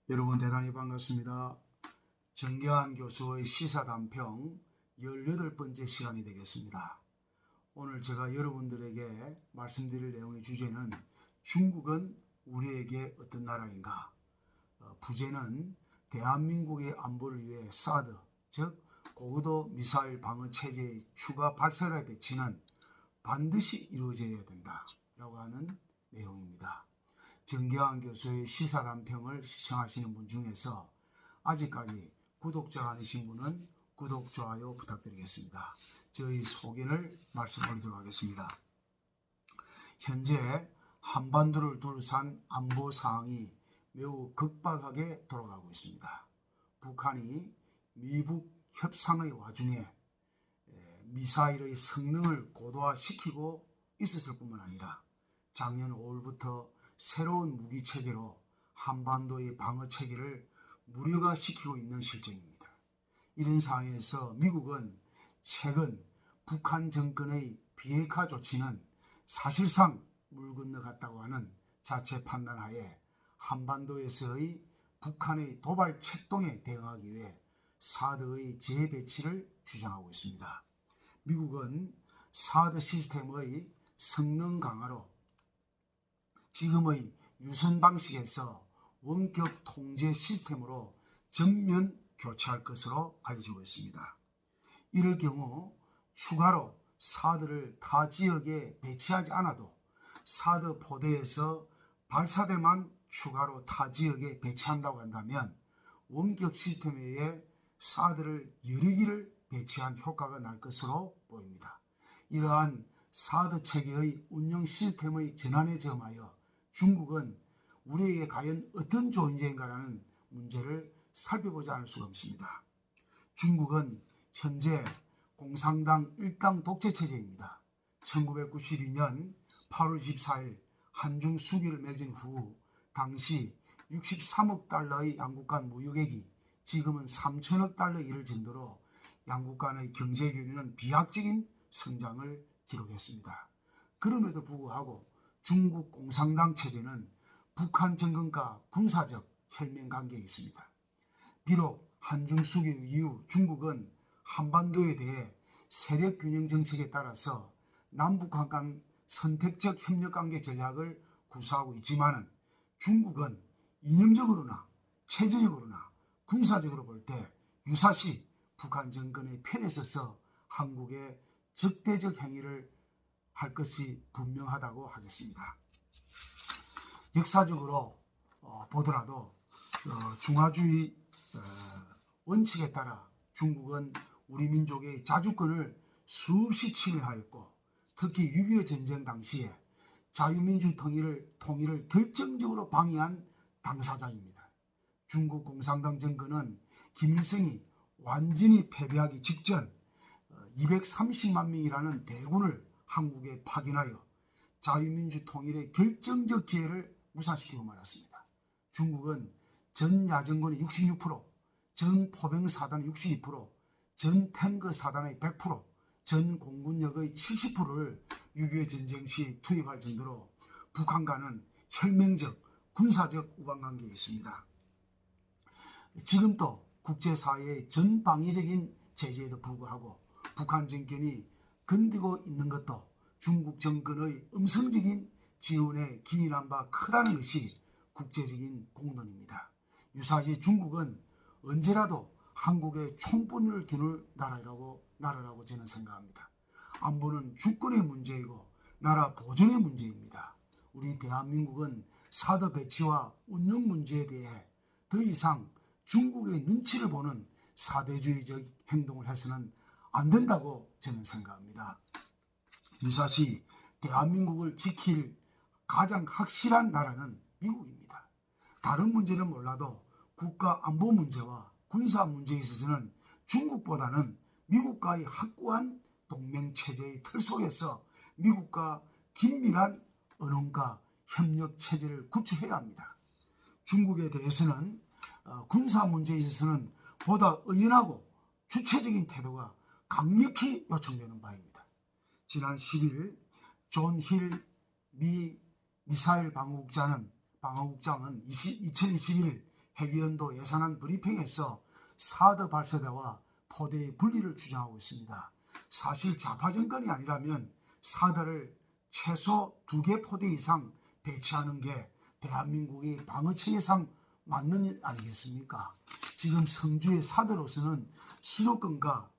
여러분 대단히 반갑습니다. 정경환 교수의 시사단평 18번째 시간이 되겠습니다. 오늘 제가 여러분들에게 말씀드릴 내용의 주제는 중국은 우리에게 어떤 나라인가? 부제는 대한민국의 안보를 위해 사드, 즉 고고도 미사일 방어 체제의 추가 발사대 배치는 반드시 이루어져야 된다라고 하는 내용입니다. 정경환 교수의 시사단평을 시청하시는 분 중에서 아직까지 구독자가 아니신 분은 구독, 좋아요 부탁드리겠습니다. 저희 소견을 말씀드리도록 하겠습니다. 현재 한반도를 둘러싼 안보 상황이 매우 급박하게 돌아가고 있습니다. 북한이 미북 협상의 와중에 미사일의 성능을 고도화시키고 있었을 뿐만 아니라 작년 5월부터 새로운 무기체계로 한반도의 방어체계를 무력화시키고 있는 실정입니다. 이런 상황에서 미국은 최근 북한 정권의 비핵화 조치는 사실상 물 건너갔다고 하는 자체 판단하에 한반도에서의 북한의 도발 책동에 대응하기 위해 사드의 재배치를 주장하고 있습니다. 미국은 사드 시스템의 성능 강화로 지금의 유선 방식에서 원격 통제 시스템으로 전면 교체할 것으로 알려지고 있습니다. 이럴 경우 추가로 사드를 타 지역에 배치하지 않아도 사드 포대에서 발사대만 추가로 타 지역에 배치한다고 한다면 원격 시스템에 의해 사드를 여러 기를 배치한 효과가 날 것으로 보입니다. 이러한 사드 체계의 운영 시스템의 전환에 점하여 중국은 우리에게 과연 어떤 존재인가라는 문제를 살펴보지 않을 수가 없습니다. 중국은 현재 공산당 일당 독재체제입니다. 1992년 8월 24일 한중 수교를 맺은 후 당시 63억 달러의 양국 간 무역액이 지금은 3천억 달러에 이를 정도로 양국 간의 경제 교류는 비약적인 성장을 기록했습니다. 그럼에도 불구하고 중국 공산당 체제는 북한 정권과 군사적 혈맹 관계에 있습니다. 비록 한중 수교 이후 중국은 한반도에 대해 세력 균형 정책에 따라서 남북한 간 선택적 협력 관계 전략을 구사하고 있지만 중국은 이념적으로나 체제적으로나 군사적으로 볼 때 유사시 북한 정권의 편에 서서 한국의 적대적 행위를 할 것이 분명하다고 하겠습니다. 역사적으로 보더라도 중화주의 원칙에 따라 중국은 우리 민족의 자주권을 수없이 침해하였고 특히 6.25 전쟁 당시에 자유민주 통일을 결정적으로 방해한 당사자입니다. 중국 공산당 정권은 김일성이 완전히 패배하기 직전 230만 명이라는 대군을 한국에 파견하여 자유민주 통일의 결정적 기회를 무산시키고 말았습니다. 중국은 전 야전군의 66%, 전 포병 사단의 62%, 전 탱크 사단의 100%, 전 공군력의 70%를 6.25 전쟁 시 투입할 정도로 북한과는 혈맹적, 군사적 우방관계에 있습니다. 지금도 국제사회의 전방위적인 제재에도 불구하고 북한 정권이 건드고 있는 것도 중국 정권의 음성적인 지원에 기인한 바 크다는 것이 국제적인 공론입니다. 유사시 중국은 언제라도 한국의 총분을 겨눌 나라라고 저는 생각합니다. 안보는 주권의 문제이고 나라 보존의 문제입니다. 우리 대한민국은 사드 배치와 운영 문제에 대해 더 이상 중국의 눈치를 보는 사대주의적 행동을 해서는 안 된다고 저는 생각합니다. 유사시 대한민국을 지킬 가장 확실한 나라는 미국입니다. 다른 문제는 몰라도 국가 안보 문제와 군사 문제에 있어서는 중국보다는 미국과의 확고한 동맹체제의 틀 속에서 미국과 긴밀한 언론과 협력 체제를 구축해야 합니다. 중국에 대해서는 군사 문제에 있어서는 보다 의연하고 주체적인 태도가 강력히 요청되는 바입니다. 지난 10일 존 힐 미 미사일 방어국장은 2021 해기연도 예산안 브리핑에서 사드 발사대와 포대의 분리를 주장하고 있습니다. 사실 좌파 정권이 아니라면 사드를 최소 2개 포대 이상 배치하는 게 대한민국의 방어체계상 맞는 일 아니겠습니까? 지금 성주의 사드로서는 수도권과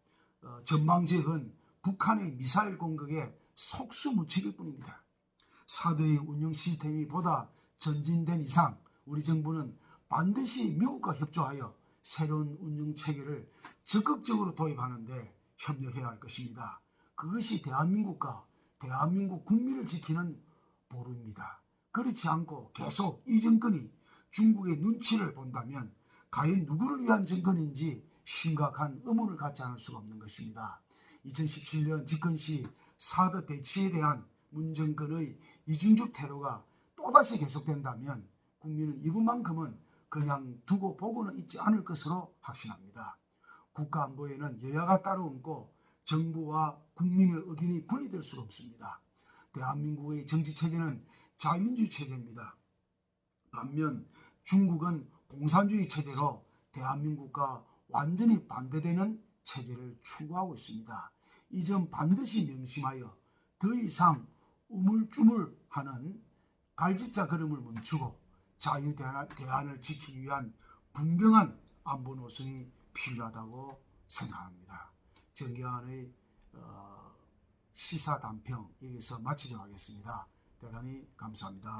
전망지역은 북한의 미사일 공격에 속수무책일 뿐입니다. 사드의 운영 시스템이 보다 전진된 이상 우리 정부는 반드시 미국과 협조하여 새로운 운영 체계를 적극적으로 도입하는 데 협력해야 할 것입니다. 그것이 대한민국과 대한민국 국민을 지키는 보루입니다. 그렇지 않고 계속 이 정권이 중국의 눈치를 본다면 과연 누구를 위한 정권인지 심각한 의문을 갖지 않을 수가 없는 것입니다. 2017년 집권 시 사드 배치에 대한 문 정권의 이중적 태도가 또다시 계속된다면 국민은 이번만큼은 그냥 두고 보고는 있지 않을 것으로 확신합니다. 국가안보에는 여야가 따라얹고 정부와 국민의 의견이 분리될 수가 없습니다. 대한민국의 정치체제는 자유민주주의 체제입니다. 반면 중국은 공산주의 체제로 대한민국과 완전히 반대되는 체제를 추구하고 있습니다. 이 점 반드시 명심하여 더 이상 우물쭈물하는 갈짓자 걸음을 멈추고 자유대안을 지키기 위한 분명한 안보 노선이 필요하다고 생각합니다. 정경환의 시사단평 여기서 마치도록 하겠습니다. 대단히 감사합니다.